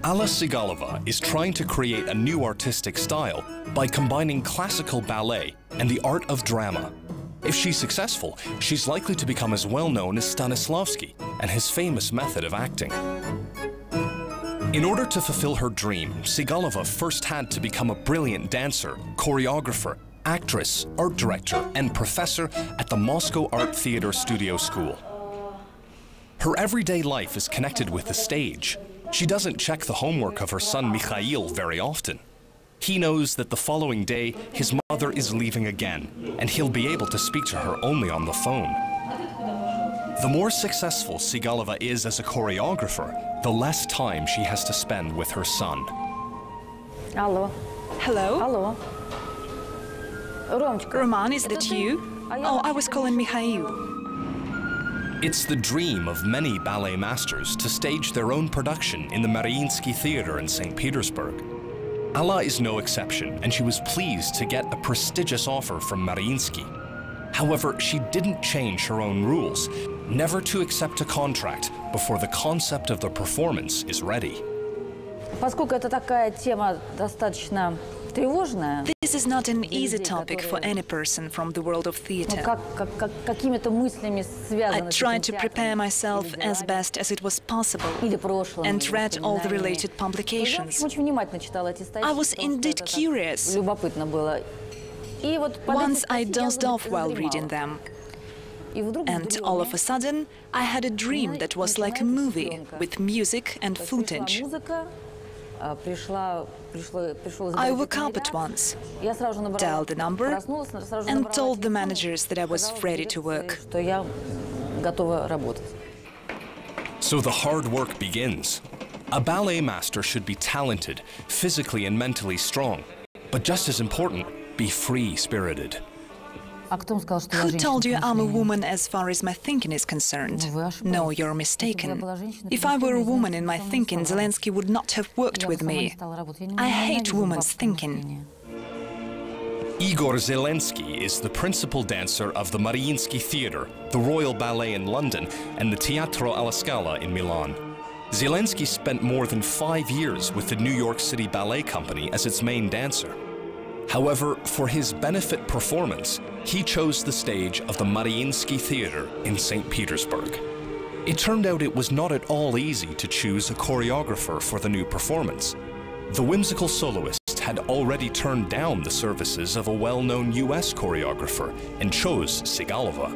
Alla Sigalova is trying to create a new artistic style by combining classical ballet and the art of drama. If she's successful, she's likely to become as well known as Stanislavski and his famous method of acting. In order to fulfill her dream, Sigalova first had to become a brilliant dancer, choreographer, actress, art director, and professor at the Moscow Art Theatre Studio School. Her everyday life is connected with the stage. She doesn't check the homework of her son Mikhail very often. He knows that the following day his mother is leaving again, and he'll be able to speak to her only on the phone. The more successful Sigalova is as a choreographer, the less time she has to spend with her son. Hello. Hello? Hello. Roman, is that you? Oh, I was calling Mikhail. It's the dream of many ballet masters to stage their own production in the Mariinsky Theatre in St. Petersburg. Alla is no exception, and she was pleased to get a prestigious offer from Mariinsky. However, she didn't change her own rules, never to accept a contract before the concept of the performance is ready. Поскольку это такая тема достаточно тревожная. This is not an easy topic for any person from the world of theatre. Какими-то мыслями связаны. I tried to prepare myself as best as it was possible and read all the related publications. Очень внимательно читала эти статьи. I was indeed curious. Любопытно было. Once I dozed off while reading them. And all of a sudden, I had a dream that was like a movie with music and footage. I woke up at once, dialed the number, and told the managers that I was ready to work. So the hard work begins. A ballet master should be talented, physically and mentally strong, but just as important, be free-spirited. Who told you I'm a woman as far as my thinking is concerned? No, you're mistaken. If I were a woman in my thinking, Zelensky would not have worked with me. I hate women's thinking. Igor Zelensky is the principal dancer of the Mariinsky Theatre, the Royal Ballet in London, and the Teatro alla Scala in Milan. Zelensky spent more than 5 years with the New York City Ballet Company as its main dancer. However, for his benefit performance, he chose the stage of the Mariinsky Theatre in St. Petersburg. It turned out it was not at all easy to choose a choreographer for the new performance. The whimsical soloist had already turned down the services of a well-known US choreographer and chose Sigalova.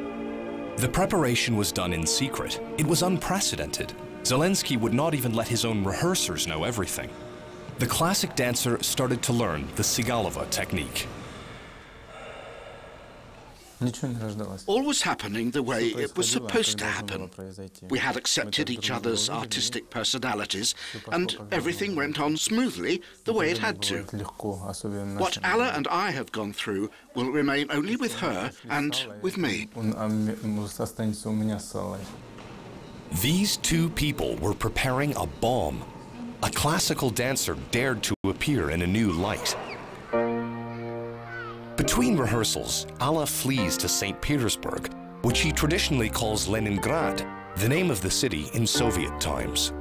The preparation was done in secret. It was unprecedented. Zelensky would not even let his own rehearsers know everything. The classic dancer started to learn the Sigalova technique. All was happening the way it was supposed to happen. We had accepted each other's artistic personalities, and everything went on smoothly the way it had to. What Alla and I have gone through will remain only with her and with me. These two people were preparing a bomb. A classical dancer dared to appear in a new light. Between rehearsals, Alla flees to St. Petersburg, which he traditionally calls Leningrad, the name of the city in Soviet times.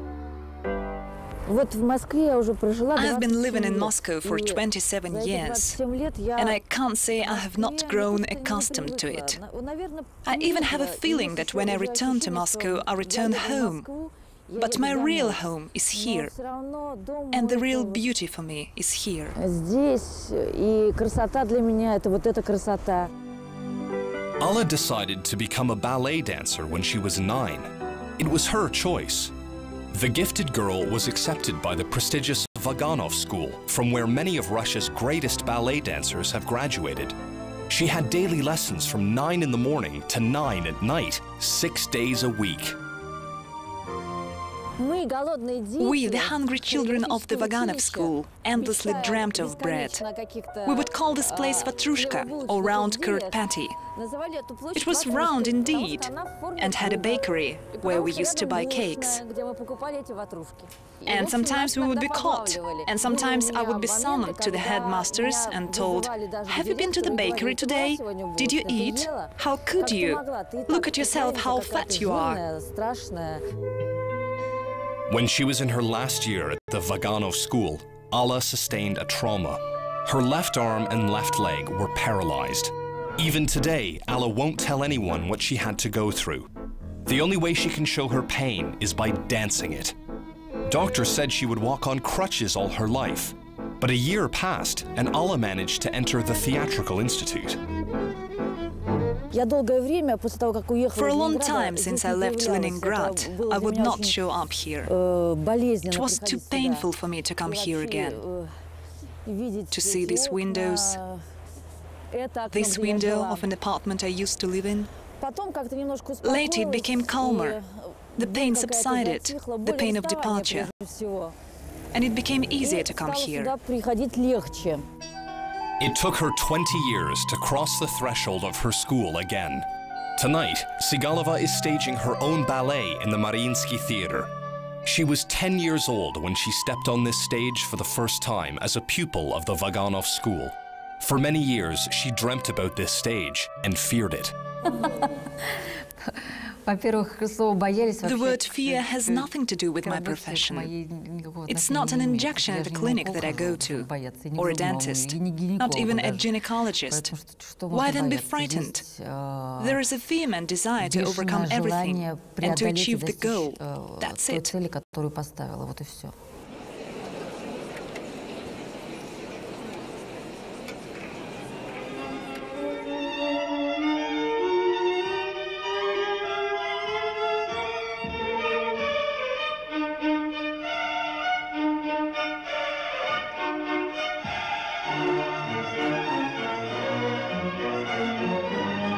I've been living in Moscow for 27 years, and I can't say I have not grown accustomed to it. I even have a feeling that when I return to Moscow, I return home. But my real home is here, and the real beauty for me is here. Alla decided to become a ballet dancer when she was 9. It was her choice. The gifted girl was accepted by the prestigious Vaganov School, from where many of Russia's greatest ballet dancers have graduated. She had daily lessons from 9 in the morning to 9 at night, 6 days a week. We, the hungry children of the Vaganov school, endlessly dreamt of bread. We would call this place vatrushka, or round curd patty. It was round indeed, and had a bakery, where we used to buy cakes. And sometimes we would be caught, and sometimes I would be summoned to the headmasters and told, "Have you been to the bakery today? Did you eat? How could you? Look at yourself, how fat you are." When she was in her last year at the Vaganov school, Alla sustained a trauma. Her left arm and left leg were paralyzed. Even today, Alla won't tell anyone what she had to go through. The only way she can show her pain is by dancing it. Doctors said she would walk on crutches all her life. But a year passed, and Alla managed to enter the Theatrical Institute. For a long time since I left Leningrad, I would not show up here. It was too painful for me to come here again. To see these windows, this window of an apartment I used to live in. Later it became calmer. The pain subsided, the pain of departure. And it became easier to come here. It took her 20 years to cross the threshold of her school again. Tonight, Sigalova is staging her own ballet in the Mariinsky Theater. She was 10 years old when she stepped on this stage for the first time as a pupil of the Vaganov school. For many years, she dreamt about this stage and feared it. The word fear has nothing to do with my profession. It's not an injection at a clinic that I go to, or a dentist, not even a gynecologist. Why then be frightened? There is a vehement desire to overcome everything and to achieve the goal. That's it.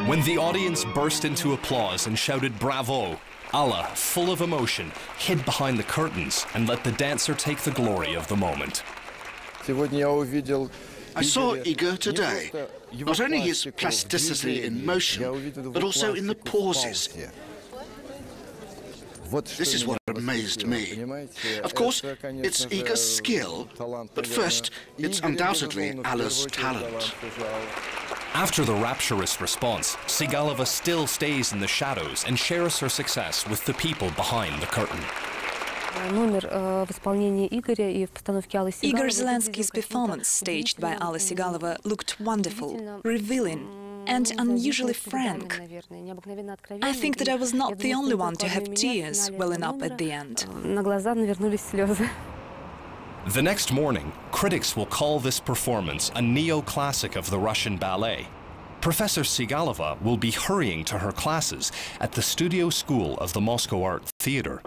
When the audience burst into applause and shouted "Bravo!", Alla, full of emotion, hid behind the curtains and let the dancer take the glory of the moment. I saw Igor today, not only his plasticity in motion, but also in the pauses. This is what amazed me. Of course, it's Igor's skill, but first, it's undoubtedly Alla's talent. After the rapturous response, Sigalova still stays in the shadows and shares her success with the people behind the curtain. Igor Zelansky's performance, staged by Alla Sigalova, looked wonderful, revealing, and unusually frank. I think that I was not the only one to have tears welling up at the end. The next morning, critics will call this performance a neoclassic of the Russian ballet. Professor Sigalova will be hurrying to her classes at the Studio School of the Moscow Art Theater.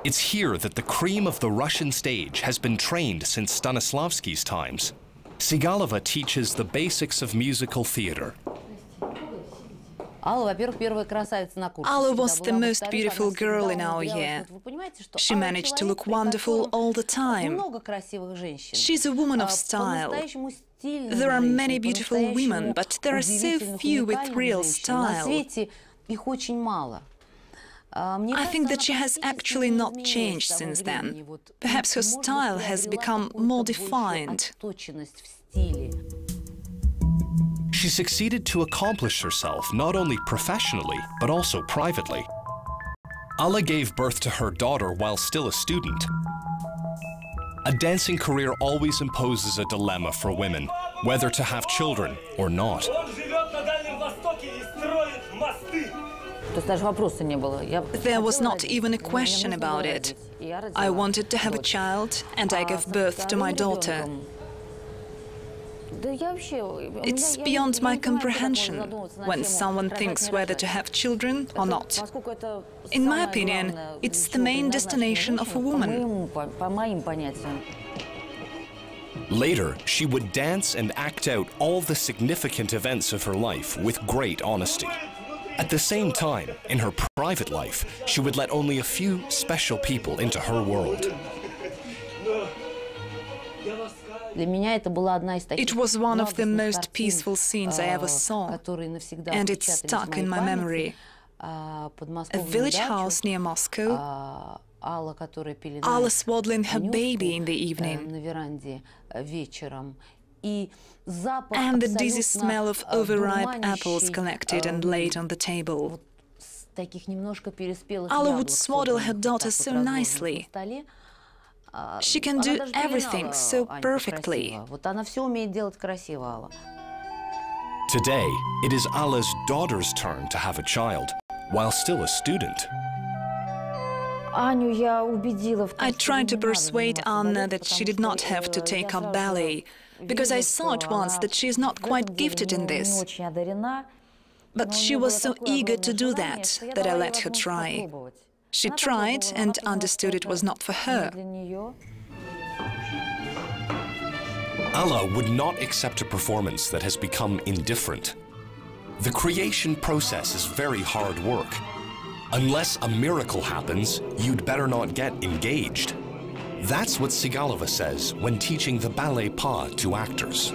It's here that the cream of the Russian stage has been trained since Stanislavski's times. Sigalova teaches the basics of musical theater. Alla was the most beautiful girl in our year. She managed to look wonderful all the time. She's a woman of style. There are many beautiful women, but there are so few with real style. I think that she has actually not changed since then. Perhaps her style has become more defined. She succeeded to accomplish herself not only professionally, but also privately. Alla gave birth to her daughter while still a student. A dancing career always imposes a dilemma for women, whether to have children or not. There was not even a question about it. I wanted to have a child, and I gave birth to my daughter. It's beyond my comprehension when someone thinks whether to have children or not. In my opinion, it's the main destination of a woman. Later, she would dance and act out all the significant events of her life with great honesty. At the same time, in her private life, she would let only a few special people into her world. It was one of the most peaceful scenes I ever saw, and it stuck in my memory. A village house near Moscow, Alla swaddling her baby in the evening, and the dizzy smell of overripe apples collected and laid on the table. Alla would swaddle her daughter so nicely. She can do everything so perfectly. Today, it is Alla's daughter's turn to have a child, while still a student. I tried to persuade Anna that she did not have to take up ballet, because I saw at once that she is not quite gifted in this. But she was so eager to do that I let her try. She tried and understood it was not for her. Alla would not accept a performance that has become indifferent. The creation process is very hard work. Unless a miracle happens, you'd better not get engaged. That's what Sigalova says when teaching the ballet pas to actors.